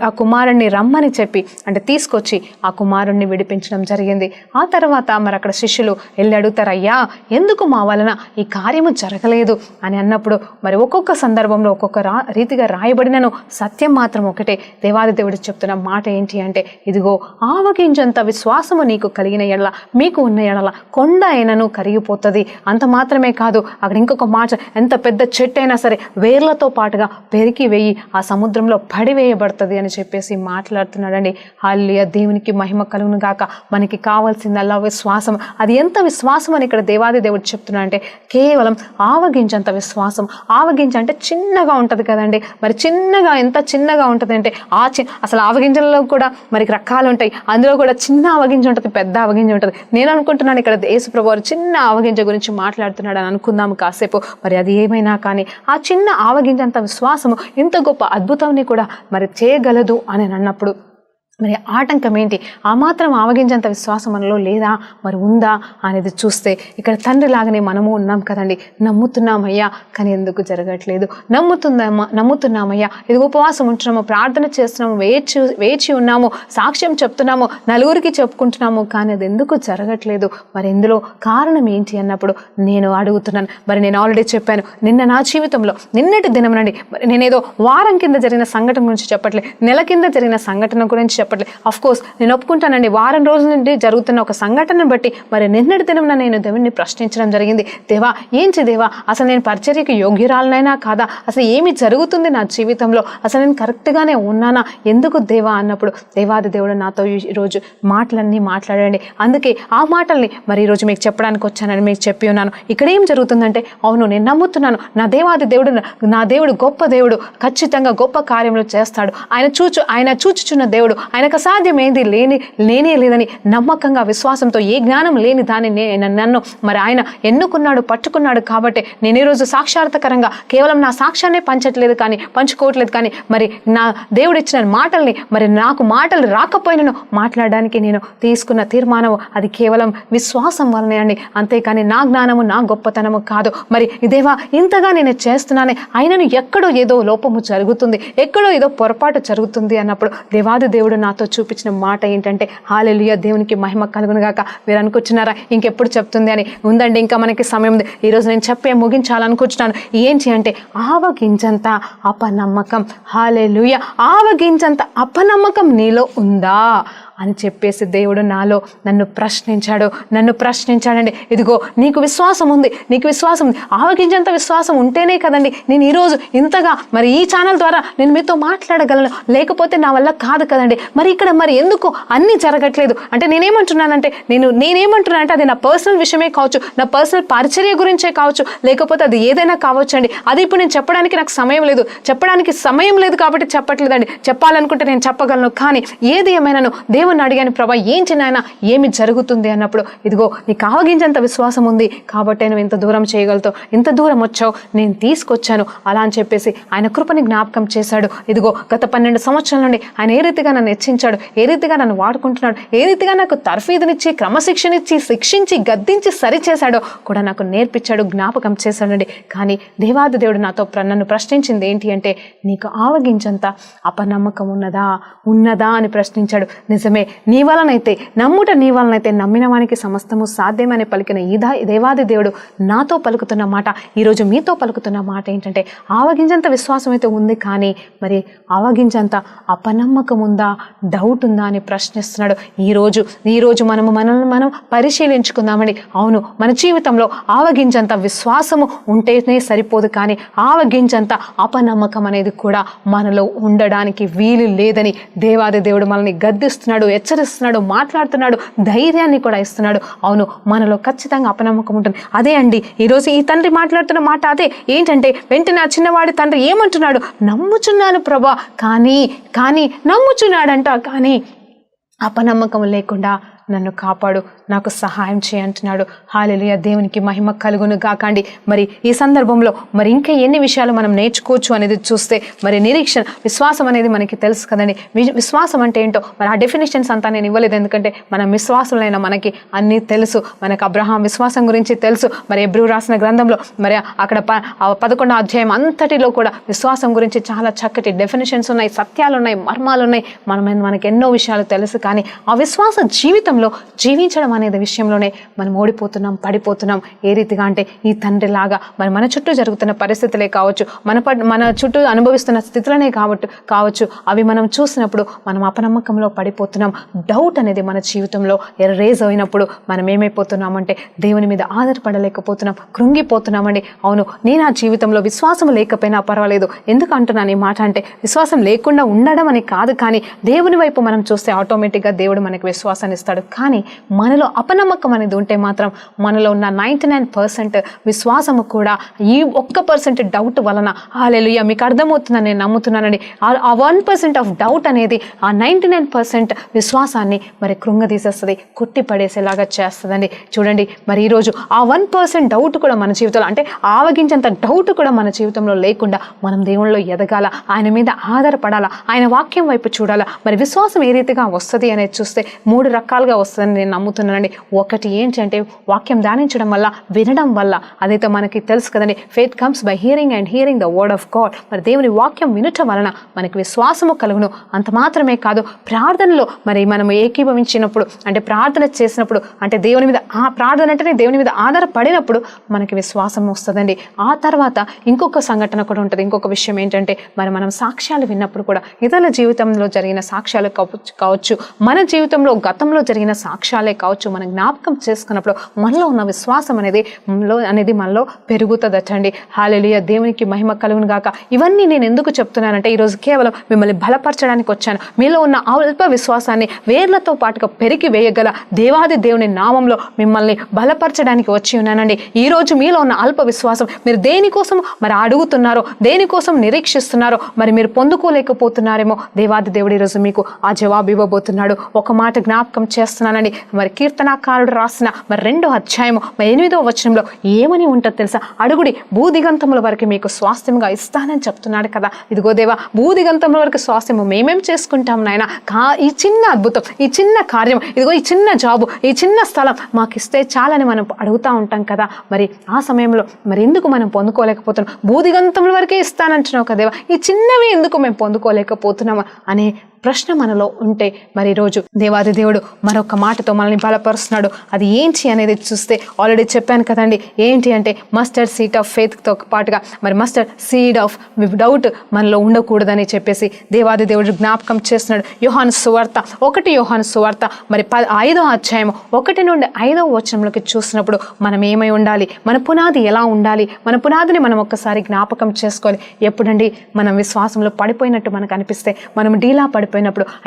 ఆ కుమారుణ్ణి రమ్మని చెప్పి, అంటే తీసుకొచ్చి ఆ కుమారుణ్ణి విడిపించడం జరిగింది. ఆ తర్వాత మరి అక్కడ శిష్యులు వెళ్ళి అడుగుతారు, అయ్యా ఎందుకు మా వలన ఈ కార్యము జరగలేదు అని అన్నప్పుడు, మరి ఒక్కొక్క సందర్భంలో ఒక్కొక్క రీతిగా రాయబడినను సత్యం మాత్రం ఒకటే. దేవాది దేవుడు చెప్తున్న మాట ఏంటి అంటే, ఇదిగో ఆవగించంత విశ్వాసము నీకు కలిగిన ఎడల, మీకు ఉన్న ఎడల కొండ అయినను కరిగిపోతుంది. అంత మాత్రమే కాదు, అక్కడ ఇంకొక మాట, ఎంత పెద్ద చెట్టు అయినా సరే వేర్లతో పాటుగా పెరికి వేయి ఆ సముద్రంలో పడివేయబడుతుంది అని చెప్పేసి మాట్లాడుతున్నాడండి. హల్లెలూయా, దేవునికి మహిమ కలుగును గాక. మనకి కావాల్సిందల్లా విశ్వాసం. అది ఎంత విశ్వాసం అని ఇక్కడ దేవాది దేవుడు చెప్తున్నా అంటే, కేవలం ఆవగించంత విశ్వాసం. ఆవగింజ అంటే చిన్నగా ఉంటుంది కదండి. మరి ఎంత చిన్నగా ఉంటుంది అంటే, అసలు ఆవగింజల్లో కూడా మరి రకాలు ఉంటాయి. అందులో కూడా చిన్న ఆవగింజ ఉంటుంది, పెద్ద ఆవగింజ ఉంటుంది. నేను అనుకుంటున్నాను ఇక్కడ యేసు ప్రభువారు చిన్న ఆవగింజ గురించి మాట్లాడుతున్నాడు అని అనుకుందాము కాసేపు. మరి అది ఏమైనా కానీ ఆ చిన్న ఆవగింజంత విశ్వాసము ఇంత గొప్ప అద్భుతాన్ని కూడా మరి చేయగలదు అని అన్నప్పుడు మరి ఆటంకం ఏంటి? ఆ మాత్రం ఆవగించంత విశ్వాసం మనలో లేదా, మరి ఉందా అనేది చూస్తే ఇక్కడ తండ్రి లాగానే మనము ఉన్నాం కదండి. నమ్ముతున్నామయ్యా, కానీ ఎందుకు జరగట్లేదు? నమ్ముతున్నామయ్యా, ఇది ఉపవాసం ఉంటున్నాము, ప్రార్థన చేస్తున్నాము, వేచి ఉన్నాము, సాక్ష్యం చెప్తున్నాము, నలుగురికి చెప్పుకుంటున్నాము, కానీ అది ఎందుకు జరగట్లేదు? మరి ఎందులో కారణం ఏంటి అన్నప్పుడు నేను అడుగుతున్నాను. మరి నేను ఆల్రెడీ చెప్పాను, నా జీవితంలో నిన్నటి దినం నండి, మరి నేనేదో వారం కింద జరిగిన సంఘటన గురించి చెప్పట్లేదు, నెల కింద జరిగిన సంఘటన గురించి చెప్పట్లేదు. అఫ్ కోర్స్ నేను ఒప్పుకుంటానండి, వారం రోజుల నుండి జరుగుతున్న ఒక సంఘటనను బట్టి మరి నిన్నటి దినమున నేను దేవుడిని ప్రశ్నించడం జరిగింది. దేవా ఏంటి దేవా, అసలు నేను పరిచర్యకి యోగ్యురాలనైనా కాదా, అసలు ఏమి జరుగుతుంది నా జీవితంలో, అసలు నేను కరెక్ట్గానే ఉన్నానా, ఎందుకు దేవా అన్నప్పుడు దేవాది దేవుడు నాతో ఈరోజు మాటలన్నీ మాట్లాడండి. అందుకే ఆ మాటల్ని మరి ఈరోజు మీకు చెప్పడానికి వచ్చానని మీకు చెప్పి ఉన్నాను. ఇక్కడ ఏం జరుగుతుందంటే, అవును నేను నమ్ముతున్నాను నా దేవాది దేవుడు, నా దేవుడు గొప్ప దేవుడు, ఖచ్చితంగా గొప్ప కార్యములు చేస్తాడు. ఆయన చూచుచున్న దేవుడు, ఆయనకు అసాధ్యం ఏంది లేనే లేదని నమ్మకంగా విశ్వాసంతో, ఏ జ్ఞానం లేని దాన్ని నన్ను మరి ఆయన ఎన్నుకున్నాడు, పట్టుకున్నాడు. కాబట్టి నేను ఈరోజు సాక్షార్థకరంగా కేవలం నా సాక్ష్యాన్ని పంచుకోవట్లేదు కానీ మరి నా దేవుడు ఇచ్చిన మాటల్ని, మరి నాకు మాటలు రాకపోయినను మాట్లాడడానికి నేను తీసుకున్న తీర్మానం అది కేవలం విశ్వాసం వలనే అండి, అంతేకాని నా జ్ఞానము నా గొప్పతనము కాదు. మరి దేవా ఇంతగా నేను చేస్తున్నానే, అయినను ఎక్కడో ఏదో లోపము జరుగుతుంది, ఎక్కడో ఏదో పొరపాటు జరుగుతుంది అన్నప్పుడు దేవాది దేవుడు నాతో చూపించిన మాట ఏంటంటే, హల్లెలూయా దేవునికి మహిమ కలుగును గాక. మీరు అనుకుంటున్నారా ఇంకెప్పుడు చెప్తుంది అని? ఉందండి, ఇంకా మనకి సమయం ఉంది. ఈరోజు నేను ముగించాలనుకుంటున్నాను. ఏంటి అంటే, ఆవగింజంత అపనమ్మకం, హల్లెలూయా, ఆవగింజంత అపనమ్మకం నీలో ఉందా అని చెప్పేసి దేవుడు నన్ను ప్రశ్నించాడండి. ఇదిగో నీకు విశ్వాసం ఉంది, ఆవగింజంత విశ్వాసం ఉంటేనే కదండి నేను ఈరోజు ఇంతగా మరి ఈ ఛానల్ ద్వారా నేను మీతో మాట్లాడగలను, లేకపోతే నా వల్ల కాదు కదండి. మరి ఇక్కడ మరి ఎందుకు అన్నీ జరగట్లేదు అంటే నేనేమంటున్నానంటే అది నా పర్సనల్ విషయమే కావచ్చు, నా పర్సనల్ పరిచర్య గురించే కావచ్చు, లేకపోతే అది ఏదైనా కావచ్చు అండి. అది ఇప్పుడు నేను చెప్పడానికి నాకు సమయం లేదు కాబట్టి చెప్పట్లేదండి. చెప్పాలనుకుంటే నేను చెప్పగలను. కానీ ఏది ఏమైనాను దేవుణ్ణి అడిగాను, ప్రభా ఏంటి నాయన, ఏమి జరుగుతుంది అన్నప్పుడు, ఇదిగో నీకు ఆవగింజంత విశ్వాసం ఉంది కాబట్టి నువ్వు ఇంత దూరం చేయగలుగుతావు, ఇంత దూరం వచ్చావు, నేను తీసుకొచ్చాను అలా అని చెప్పేసి ఆయన కృపని జ్ఞాపకం చేశాడు. ఇదిగో గత 12 సంవత్సరాల నుండి ఆయన ఏ రీతిగా నన్ను హెచ్చించాడు, ఏ రీతిగా నన్ను వాడుకుంటున్నాడు, ఏ రీతిగా నాకు తర్ఫీదునిచ్చి క్రమశిక్షణ ఇచ్చి శిక్షించి గద్దించి సరిచేశాడో కూడా నాకు నేర్పించాడు, జ్ఞాపకం చేశాడండి. కానీ దేవాది దేవుడు నన్ను ప్రశ్నించింది ఏంటి అంటే, నీకు ఆవగించంత అపనమ్మకం ఉన్నదా అని ప్రశ్నించాడు. నిజమే, నీ వలనైతే నమ్మిన వానికి సమస్తము సాధ్యమని పలికిన ఈ దేవాది దేవుడు నాతో పలుకుతున్న మాట, ఈరోజు మీతో పలుకుతున్న మాట ఏంటంటే, ఆవగింజంత విశ్వాసం అయితే ఉంది, కానీ మరి ఆవగింజంత అపనమ్మకం ఉందా, డౌట్ ఉందా అని ప్రశ్నిస్తున్నాడు. ఈరోజు మనం పరిశీలించుకుందామండి. అవును, మన జీవితంలో ఆవగింజంత విశ్వాసము ఉంటేనే సరిపోదు, కానీ ఆవగింజంత అపనమ్మకం అనేది కూడా మనలో ఉండడానికి వీలు లేదని దేవాది దేవుడు మనల్ని గద్దిస్తున్నాడు, హెచ్చరిస్తున్నాడు, మాట్లాడుతున్నాడు, ధైర్యాన్ని కూడా ఇస్తున్నాడు. అవును, మనలో ఖచ్చితంగా అపనమ్మకం ఉంటుంది. అదే అండి ఈరోజు ఈ తండ్రి మాట్లాడుతున్న మాట అదే. ఏంటంటే, వెంటనే ఆ చిన్నవాడి తండ్రి ఏమంటున్నాడు, నమ్ముచున్నాను ప్రభా, కానీ నమ్ముచున్నాడంట, కానీ అపనమ్మకం లేకుండా నన్ను కాపాడు, నాకు సహాయం చేయంటున్నాడు. హల్లెలూయా, దేవునికి మహిమ కలుగును గాకండి. మరి ఈ సందర్భంలో మరి ఇంకా ఎన్ని విషయాలు మనం నేర్చుకోవచ్చు అనేది చూస్తే, మరి నిరీక్షణ, విశ్వాసం అనేది మనకి తెలుసు కదండి. విశ్వాసం అంటే ఏంటో మరి ఆ డెఫినేషన్స్ అంతా నేను ఇవ్వలేదు, ఎందుకంటే మనం విశ్వాసులైన మనకి అన్నీ తెలుసు. మనకు అబ్రహాం విశ్వాసం గురించి తెలుసు. మరి హెబ్రీ రాసిన గ్రంథంలో మరి అక్కడ 11వ అధ్యాయం అంతటిలో కూడా విశ్వాసం గురించి చాలా చక్కటి డెఫినేషన్స్ ఉన్నాయి, సత్యాలు ఉన్నాయి, మర్మాలు ఉన్నాయి. మనకి ఎన్నో విషయాలు తెలుసు. కానీ ఆ విశ్వాస జీవితంలో జీవించడం అనేది విషయంలోనే మనం ఓడిపోతున్నాం, పడిపోతున్నాం. ఏ రీతిగా అంటే, ఈ తండ్రి లాగా మరి మన చుట్టూ జరుగుతున్న పరిస్థితులే కావచ్చు, మన చుట్టూ అనుభవిస్తున్న స్థితులనే కావచ్చు, అవి మనం చూసినప్పుడు మనం అపనమ్మకంలో పడిపోతున్నాం. డౌట్ అనేది మన జీవితంలో రేజ్ అయినప్పుడు మనం ఏమైపోతున్నామంటే, దేవుని మీద ఆధారపడలేకపోతున్నాం, కృంగిపోతున్నామండి. అవును, నేను ఆ జీవితంలో విశ్వాసం లేకపోయినా పర్వాలేదు. ఎందుకు అంటున్నాను ఈ మాట అంటే, విశ్వాసం లేకుండా ఉండడం అని కాదు, కానీ దేవుని వైపు మనం చూస్తే ఆటోమేటిక్గా దేవుడు మనకి విశ్వాసాన్ని ఇస్తాడు. కానీ మనలో అపనమ్మకం అనేది ఉంటే మాత్రం మనలో ఉన్న 99% విశ్వాసము కూడా ఈ 1% డౌట్ వలన, హల్లెలూయా, మీకు అర్థమవుతుందని నేను నమ్ముతున్నానండి. ఆ 1% ఆఫ్ డౌట్ అనేది ఆ 99% విశ్వాసాన్ని మరి కృంగదీసేస్తుంది, కొట్టిపడేసేలాగా చేస్తుందండి. చూడండి, మరి ఈరోజు ఆ 1% డౌట్ కూడా మన జీవితంలో, అంటే ఆవగించేంత డౌట్ కూడా మన జీవితంలో లేకుండా మనం దేవునిలో ఎదగాల, ఆయన మీద ఆధారపడాలా, ఆయన వాక్యం వైపు చూడాలా. మరి విశ్వాసం ఏ రీతిగా వస్తుంది అనేది చూస్తే 3 రకాలుగా రకాలుగా వస్తుందని నేను నమ్ముతున్నానండి. ఒకటి ఏంటంటే వాక్యం ధ్యానించడం వల్ల, వినడం వల్ల, అదైతే మనకి తెలుసు కదండి, faith comes by hearing and hearing the word of God. మరి దేవుని వాక్యం వినటం వలన మనకి విశ్వాసము కలుగును. అంత మాత్రమే కాదు, ప్రార్థనలో మరి మనం ఏకీభవించినప్పుడు, అంటే ప్రార్థన చేసినప్పుడు, అంటే దేవుని మీద ప్రార్థన అంటేనే దేవుని మీద ఆధారపడినప్పుడు మనకి విశ్వాసం వస్తుందండి. ఆ తర్వాత ఇంకొక సంఘటన కూడా ఉంటుంది. ఇంకొక విషయం ఏంటంటే, మరి మనం సాక్ష్యాలు విన్నప్పుడు కూడా, ఇతరుల జీవితంలో జరిగిన సాక్ష్యాలు కావచ్చు, మన జీవితంలో గతంలో జరిగిన సాక్ష్యాలే కావచ్చు, మనం జ్ఞాపకం చేసుకున్నప్పుడు మనలో ఉన్న విశ్వాసం అనేది మనలో పెరుగుతుందటండి. హల్లెలూయా, దేవునికి మహిమ కలుగును గాక. ఇవన్నీ నేను ఎందుకు చెప్తున్నానంటే, ఈరోజు కేవలం మిమ్మల్ని బలపరచడానికి వచ్చాను. మీలో ఉన్న అల్ప విశ్వాసాన్ని వేర్లతో పాటుగా పెరిగి వేయగల దేవాది దేవుని నామంలో మిమ్మల్ని బలపరచడానికి వచ్చి ఉన్నానండి. ఈరోజు మీలో ఉన్న అల్ప విశ్వాసం, మీరు దేనికోసం మరి అడుగుతున్నారో, దేనికోసం నిరీక్షిస్తున్నారో, మరి మీరు పొందుకోలేకపోతున్నారేమో, దేవాది దేవుడు ఈరోజు మీకు ఆ జవాబు ఇవ్వబోతున్నాడు. ఒక మాట జ్ఞాపకం చేస్తున్నానండి. మరి కీర్తనాకారుడు రాసిన మరి 2వ అధ్యాయము 8వ వచనంలో ఏమని ఉంటుందో తెలుసా? అడుగుడి, భూదిగంతముల వరకు మీకు స్వాస్థ్యంగా ఇస్తానని చెప్తున్నాడు కదా. ఇదిగో దేవా, భూదిగంతముల వరకు స్వాస్థ్యము మేమేం చేసుకుంటాం నాయన? ఈ చిన్న అద్భుతం, ఈ చిన్న కార్యం, ఇదిగో ఈ చిన్న జాబు, ఈ చిన్న స్థలం మాకు ఇస్తే చాలని మనం అడుగుతూ ఉంటాం కదా. మరి ఆ సమయంలో మరి ఎందుకు మనం పొందుకోలేకపోతున్నాం? భూదిగంతముల వరకే ఇస్తానంటున్నావు కదా దేవా, ఈ చిన్నవి ఎందుకు మేము పొందుకోలేకపోతున్నాము అనే ప్రశ్న మనలో ఉంటే, మరి ఈరోజు దేవాది దేవుడు మరొక మాటతో మనల్ని బలపరుస్తున్నాడు. అది ఏంటి అనేది చూస్తే ఆల్రెడీ చెప్పాను కదండి. ఏంటి అంటే, మస్టర్డ్ సీడ్ ఆఫ్ ఫెయిత్తో పాటుగా మరి మస్టర్డ్ సీడ్ ఆఫ్ డౌట్ మనలో ఉండకూడదని చెప్పేసి దేవాది దేవుడు జ్ఞాపకం చేస్తున్నాడు. యోహాను సువార్త 1 యోహాను సువార్త మరి 5వ అధ్యాయము 1 నుండి 5వ వచనంలోకి చూసినప్పుడు మనం ఏమై ఉండాలి, మన పునాది ఎలా ఉండాలి, మన పునాదిని మనం ఒక్కసారి జ్ఞాపకం చేసుకోవాలి. ఎప్పుడండి మనం విశ్వాసంలో పడిపోయినట్టు మనకు అనిపిస్తే, మనం డీలా పడిపోయినప్పుడు,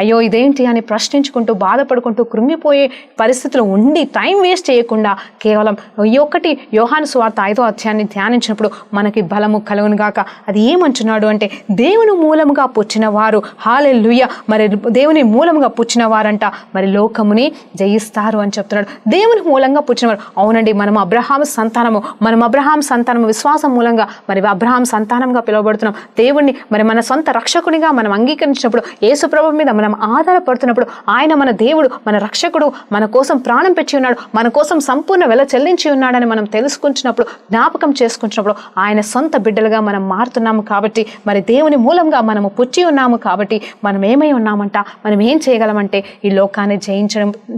అయ్యో ఇదేంటి అని ప్రశ్నించుకుంటూ బాధపడుకుంటూ కృంగిపోయే పరిస్థితులు ఉండి టైం వేస్ట్ చేయకుండా కేవలం ఈ 1 యోహాను సువార్త 5వ అధ్యాయాన్ని ధ్యానించినప్పుడు మనకి బలము కలుగును గాక. అది ఏమంటున్నాడు అంటే, దేవుని మూలముగా పుట్టిన వారు, హల్లెలూయా, మరి దేవుని మూలముగా పుట్టిన వారంట మరి లోకముని జయిస్తారు అని చెప్తున్నాడు. దేవుని మూలంగా పుట్టినవారు, అవునండి, మనం అబ్రహాం సంతానము విశ్వాసం మూలంగా మరి అబ్రహాం సంతానంగా పిలువబడుతున్నాం. దేవుణ్ణి మరి మన సొంత రక్షకునిగా మనం అంగీకరించినప్పుడు, యేసు ప్రభు మీద మనం ఆధారపడుతున్నప్పుడు, ఆయన మన దేవుడు, మన రక్షకుడు, మన కోసం ప్రాణం పెట్టి ఉన్నాడు, మన కోసం సంపూర్ణ వెల చెల్లించి ఉన్నాడని మనం తెలుసుకుంటున్నప్పుడు, జ్ఞాపకం చేసుకుంటున్నప్పుడు, ఆయన సొంత బిడ్డలుగా మనం మారుతున్నాము. కాబట్టి మరి దేవుని మూలంగా మనము పుట్టి ఉన్నాము. కాబట్టి మనం ఏమై ఉన్నామంట, మనం ఏం చేయగలమంటే ఈ లోకాన్ని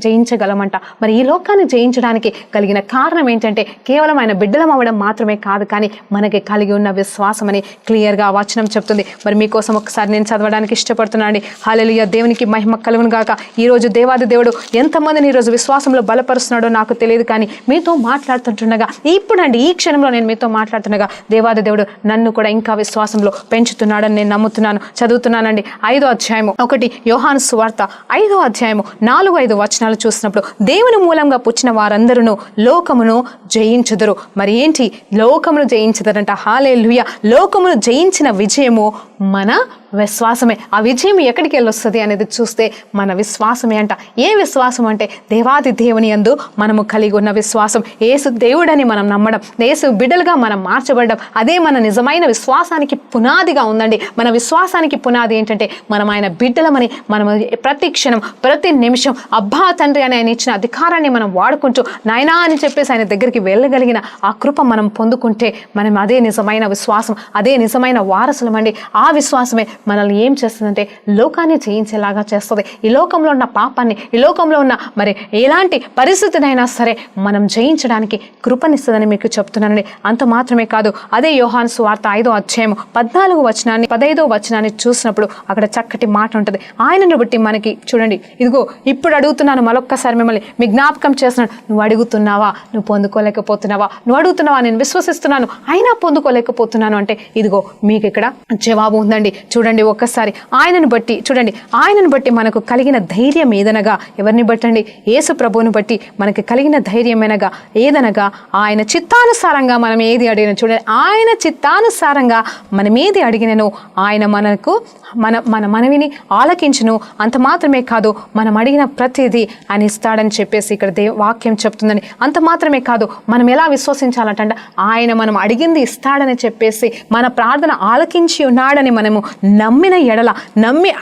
జయించగలమంట. మరి ఈ లోకాన్ని జయించడానికి కలిగిన కారణం ఏంటంటే, కేవలం ఆయన బిడ్డలం అవ్వడం మాత్రమే కాదు, కానీ మనకి కలిగి ఉన్న విశ్వాసం అని క్లియర్గా వచనం చెప్తుంది. మరి మీకోసం ఒకసారి నేను చదవడానికి ఇష్టపడుతున్నాను. హల్లెలూయా, దేవునికి మహిమ కలుగును గాక. ఈరోజు దేవాది దేవుడు ఎంతమందిని ఈరోజు విశ్వాసంలో బలపరుస్తున్నాడో నాకు తెలియదు, కానీ మీతో మాట్లాడుతుంటుండగా, ఇప్పుడండి ఈ క్షణంలో నేను మీతో మాట్లాడుతుండగా దేవాది దేవుడు నన్ను కూడా ఇంకా విశ్వాసంలో పెంచుతున్నాడని నేను నమ్ముతున్నాను. చదువుతున్నానండి. 5వ అధ్యాయము 1 యోహాను సువార్త 5వ అధ్యాయము 4-5 వచనాలు చూసినప్పుడు, దేవుని మూలంగా పుట్టిన వారందరూ లోకమును జయించుదురు. మరి ఏంటి లోకమును జయించుదరంట? హల్లెలూయా, లోకమును జయించిన విజయము మన విశ్వాసమే. ఆ విజయం ఎక్కడికి వెళ్ళొస్తుంది అనేది చూస్తే మన విశ్వాసమే అంట. ఏ విశ్వాసం అంటే, దేవాది దేవుని యందు మనము కలిగి ఉన్న విశ్వాసం. యేసు దేవుడని మనం నమ్మడం, యేసు బిడ్డలుగా మనం మార్చబడడం, అదే మన నిజమైన విశ్వాసానికి పునాదిగా ఉందండి. మన విశ్వాసానికి పునాది ఏంటంటే, మనం ఆయన బిడ్డలమని మనం ప్రతి క్షణం, ప్రతి నిమిషం అబ్బా తండ్రి అని ఆయన ఇచ్చిన అధికారాన్ని మనం వాడుకుంటూ నాయనా అని చెప్పేసి ఆయన దగ్గరికి వెళ్ళగలిగిన ఆ కృప మనం పొందుకుంటే, మనం అదే నిజమైన విశ్వాసం, అదే నిజమైన వారసులమండి. ఆ విశ్వాసమే మనల్ని ఏం చేస్తుందంటే, లోకాన్ని జయించేలాగా చేస్తుంది. ఈ లోకంలో ఉన్న పాపాన్ని, ఈ లోకంలో ఉన్న మరి ఎలాంటి పరిస్థితినైనా సరే మనం జయించడానికి కృపనిస్తుందని మీకు చెప్తున్నానండి. అంత మాత్రమే కాదు, అదే యోహాను సువార్త 5వ అధ్యాయం 15వ వచనాన్ని చూసినప్పుడు అక్కడ చక్కటి మాట ఉంటుంది. ఆయనను బట్టి మనకి చూడండి, ఇదిగో ఇప్పుడు అడుగుతున్నాను, మరొక్కసారి మిమ్మల్ని మీ జ్ఞాపకం చేస్తున్నాను. నువ్వు అడుగుతున్నావా, నువ్వు పొందుకోలేకపోతున్నావా? నువ్వు అడుగుతున్నావా, నేను విశ్వసిస్తున్నాను అయినా పొందుకోలేకపోతున్నాను అంటే, ఇదిగో మీకు ఇక్కడ జవాబు ఉందండి. చూడండి ఒక్కసారి, ఆయనను బట్టి మనకు కలిగిన ధైర్యం ఏదనగా, ఎవరిని బట్టండి? యేసు ప్రభువుని బట్టి మనకి కలిగిన ధైర్యం ఏదనగా, ఆయన చిత్తానుసారంగా మనం ఏది అడిగిన, చూడండి, ఆయన చిత్తానుసారంగా మనం ఏది అడిగినను ఆయన మనకు మన మనవిని ఆలకించును. అంత మాత్రమే కాదు, మనం అడిగిన ప్రతిదీ ఆయన ఇస్తాడని చెప్పేసి ఇక్కడ వాక్యం చెప్తుందని. అంత మాత్రమే కాదు, మనం ఎలా విశ్వసించాలంటే, ఆయన మనం అడిగింది ఇస్తాడని చెప్పేసి, మన ప్రార్థన ఆలకించి ఉన్నాడని మనము నమ్మి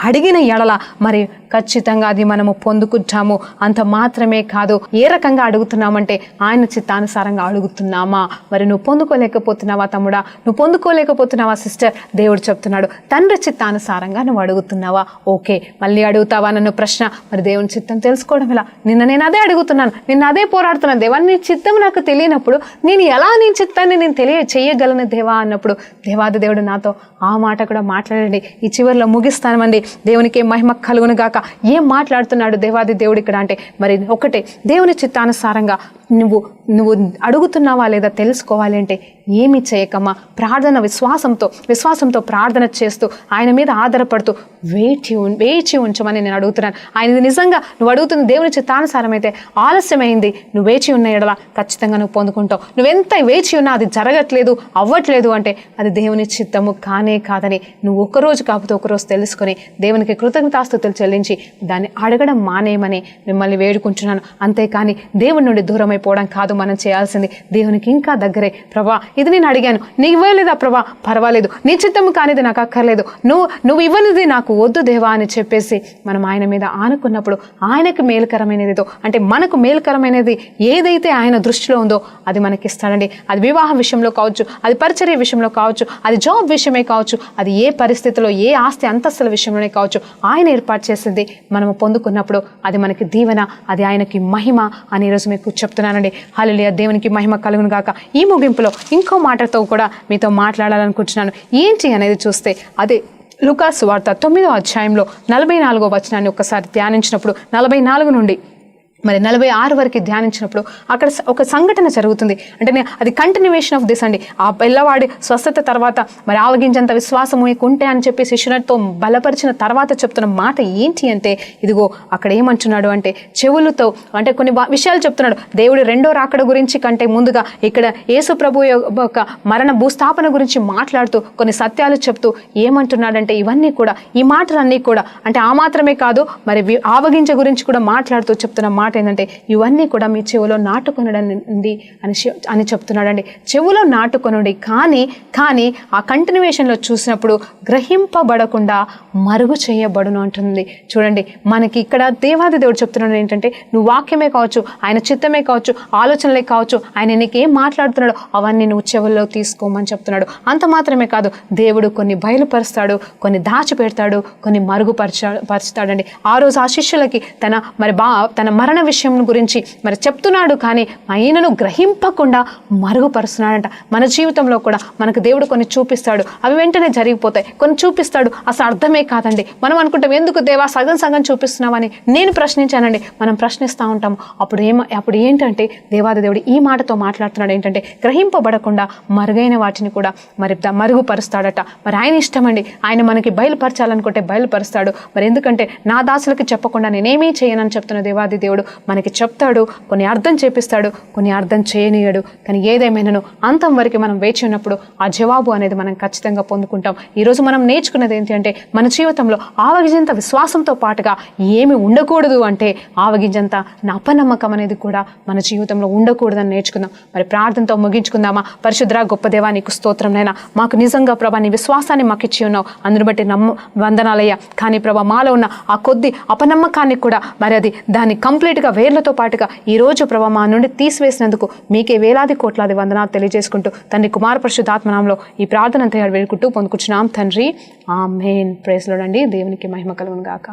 అడిగిన ఎడల మరి ఖచ్చితంగా అది మనము పొందుకుంటాము. అంత మాత్రమే కాదు, ఏ రకంగా అడుగుతున్నామంటే ఆయన చిత్తానుసారంగా అడుగుతున్నామా? మరి నువ్వు పొందుకోలేకపోతున్నావా తమ్ముడా? నువ్వు పొందుకోలేకపోతున్నావా సిస్టర్? దేవుడు చెప్తున్నాడు తండ్రి చిత్తానుసారంగా నువ్వు అడుగుతున్నావా? ఓకే, మళ్ళీ అడుగుతావా నన్ను ప్రశ్న? మరి దేవుని చిత్తం తెలుసుకోవడం ఎలా? నేను అదే అడుగుతున్నాను, నిన్న అదే పోరాడుతున్నాను దేవా. నీ చిత్తం నాకు తెలియనప్పుడు నేను ఎలా నీ చిత్తాన్ని నేను చేయగలను దేవా అన్నప్పుడు దేవాది దేవుడు నాతో ఆ మాట కూడా మాట్లాడండి. ఈ చివరిలో ముగిస్తామండి. దేవునికి మహిమ కలుగును గాక. ఏం మాట్లాడుతున్నాడు దేవాది దేవుడు ఇక్కడ అంటే మరి ఒకటే, దేవుని చిత్తానుసారంగా నువ్వు అడుగుతున్నావా లేదా తెలుసుకోవాలి అంటే ఏమి చేయకమ్మా, ప్రార్థన విశ్వాసంతో ప్రార్థన చేస్తూ ఆయన మీద ఆధారపడుతూ వేచి ఉంచమని నేను అడుగుతున్నాను. ఆయన నిజంగా నువ్వు అడుగుతున్న దేవుని చిత్తానుసారం అయితే ఆలస్యమైంది, నువ్వు వేచి ఉన్న ఎడల ఖచ్చితంగా నువ్వు పొందుకుంటావు. నువ్వెంత వేచి ఉన్నా అది జరగట్లేదు అవ్వట్లేదు అంటే అది దేవుని చిత్తము కానే కాదని నువ్వు ఒకరోజు కాకపోతే ఒకరోజు తెలుసుకొని దేవునికి కృతజ్ఞతాస్తుతులు చెల్లించి దాన్ని అడగడం మానేయమని మిమ్మల్ని వేడుకుంటున్నాను. అంతేకాని దేవుని నుండి దూరం అయిపోవడం కాదు మనం చేయాల్సింది. దేవునికి ఇంకా దగ్గరే, ప్రభా ఇది నేను అడిగాను, నీ ఇవ్వలేదా ప్రభా? పర్వాలేదు, నీ చిత్తము కానిది నాకు అక్కర్లేదు, నువ్వు ఇవ్వనిది నాకు వద్దు దేవా అని చెప్పేసి మనం ఆయన మీద ఆనుకున్నప్పుడు ఆయనకు మేలుకరమైనదితో అంటే మనకు మేలుకరమైనది ఏదైతే ఆయన దృష్టిలో ఉందో అది మనకి ఇస్తాడండి. అది వివాహం విషయంలో కావచ్చు, అది పరిచర్య విషయంలో కావచ్చు, అది జాబ్ విషయమే కావచ్చు, అది ఏ పరిస్థితిలో ఏ ఆస్తి అంతస్తుల విషయంలోనే కావచ్చు, ఆయన ఏర్పాటు చేసింది మనము పొందుకున్నప్పుడు అది మనకి దీవెన, అది ఆయనకి మహిమ అని ఈరోజు మీకు చెప్తున్నానండి. హల్లెలూయా, దేవునికి మహిమ కలుగును గాక. ఈ ముగింపులో ఇంకో మాటతో కూడా మీతో మాట్లాడాలనుకుంటున్నాను. ఏంటి అనేది చూస్తే అదే లూకా సువార్త 9వ అధ్యాయంలో 44వ వచనాన్ని ఒక్కసారి ధ్యానించినప్పుడు 44 నుండి మరి 46 వరకు ధ్యానించినప్పుడు అక్కడ ఒక సంఘటన జరుగుతుంది. అంటే అది కంటిన్యూవేషన్ ఆఫ్ దిస్ అండి. ఆ పిల్లవాడి స్వస్థత తర్వాత మరి ఆవగించంత విశ్వాసం ఉంటే అని చెప్పి శిష్యునితో బలపరిచిన తర్వాత చెప్తున్న మాట ఏంటి అంటే ఇదిగో అక్కడ ఏమంటున్నాడు అంటే చెవులతో అంటే కొన్ని విషయాలు చెప్తున్నాడు. దేవుడి రెండో రాకడ గురించి కంటే ముందుగా ఇక్కడ యేసు ప్రభు యొక్క మరణ భూస్థాపన గురించి మాట్లాడుతూ కొన్ని సత్యాలు చెప్తూ ఏమంటున్నాడంటే ఇవన్నీ కూడా ఈ మాటలన్నీ కూడా అంటే ఆ మాత్రమే కాదు మరి ఆవగింజ గురించి కూడా మాట్లాడుతూ చెప్తున్న మాట ఏంటంటే ఇవన్నీ కూడా మీ చెవులో నాటుకొనడండి అని చెప్తున్నాడండి. చెవులో నాటుకొనుడి కానీ ఆ కంటిన్యూవేషన్లో చూసినప్పుడు గ్రహింపబడకుండా మరుగు చేయబడును అంటుంది. చూడండి, మనకి ఇక్కడ దేవాది దేవుడు చెప్తున్నాడు ఏంటంటే నువ్వు వాక్యమే కావచ్చు, ఆయన చిత్తమే కావచ్చు, ఆలోచనలే కావచ్చు, ఆయన నీకేం మాట్లాడుతున్నాడో అవన్నీ నువ్వు చెవుల్లో తీసుకోమని చెప్తున్నాడు. అంత మాత్రమే కాదు, దేవుడు కొన్ని బయలుపరుస్తాడు, కొన్ని దాచిపెడతాడు, కొన్ని మరుగుపరుస్తాడండి. ఆ రోజు ఆ శిష్యులకి తన మరణ విషయం గురించి మరి చెప్తున్నాడు, కానీ ఆయనను గ్రహింపకుండా మరుగుపరుస్తున్నాడంట. మన జీవితంలో కూడా మనకు దేవుడు కొన్ని చూపిస్తాడు, అవి వెంటనే జరిగిపోతాయి. కొన్ని చూపిస్తాడు అసలు అర్థమే కాదండి. మనం అనుకుంటాం ఎందుకు దేవా సగం చూపిస్తున్నావని. నేను ప్రశ్నించానండి, మనం ప్రశ్నిస్తూ ఉంటాము. అప్పుడు ఏంటంటే దేవాది దేవుడు ఈ మాటతో మాట్లాడుతున్నాడు ఏంటంటే గ్రహింపబడకుండా మరుగైన వాటిని కూడా మరి మరుగుపరుస్తాడట. మరి ఆయన ఇష్టమండి, ఆయన మనకి బయలుపరచాలనుకుంటే బయలుపరుస్తాడు. మరి ఎందుకంటే నా దాసులకి చెప్పకుండా నేనేమీ చేయనని చెప్తున్న దేవాది దేవుడు మనకి చెప్తాడు, కొన్ని అర్థం చేపిస్తాడు, కొన్ని అర్థం చేయనీయడు. కానీ ఏదేమైనాను అంతం వరకు మనం వేచి ఉన్నప్పుడు ఆ జవాబు అనేది మనం ఖచ్చితంగా పొందుకుంటాం. ఈరోజు మనం నేర్చుకున్నది ఏంటి అంటే మన జీవితంలో ఆవగింజంత విశ్వాసంతో పాటుగా ఏమి ఉండకూడదు అంటే ఆవగింజంత అపనమ్మకం అనేది కూడా మన జీవితంలో ఉండకూడదని నేర్చుకుందాం. మరి ప్రార్థనతో ముగించుకుందామా? పరిశుద్ధ గొప్ప దేవా నీకు స్తోత్రం నైనా. మాకు నిజంగా ప్రభా నీ విశ్వాసాన్ని మాకు ఇచ్చి ఉన్నావు, అందును బట్టి వందనాలయ్యా. కానీ ప్రభా మాలో ఉన్న ఆ కొద్ది అపనమ్మకాన్ని కూడా మరి అది దాన్ని కంప్లీట్గా వేర్లతో పాటుగా ఈరోజు ప్రభా మా నుండి తీసివేసినందుకు మీకే వేలాది కోట్లాది వందనాలు తెలియజేసుకుంటూ తండ్రి కుమార పరిశుద్ధాత్మనామంలో ఈ ప్రార్థన అంతా వేడుకుంటూ పొందుకుంటున్నాం తండ్రి. ఆమేన్. ప్రైజ్ లార్డ్ అండి. దేవునికి మహిమ కలుగును గాక.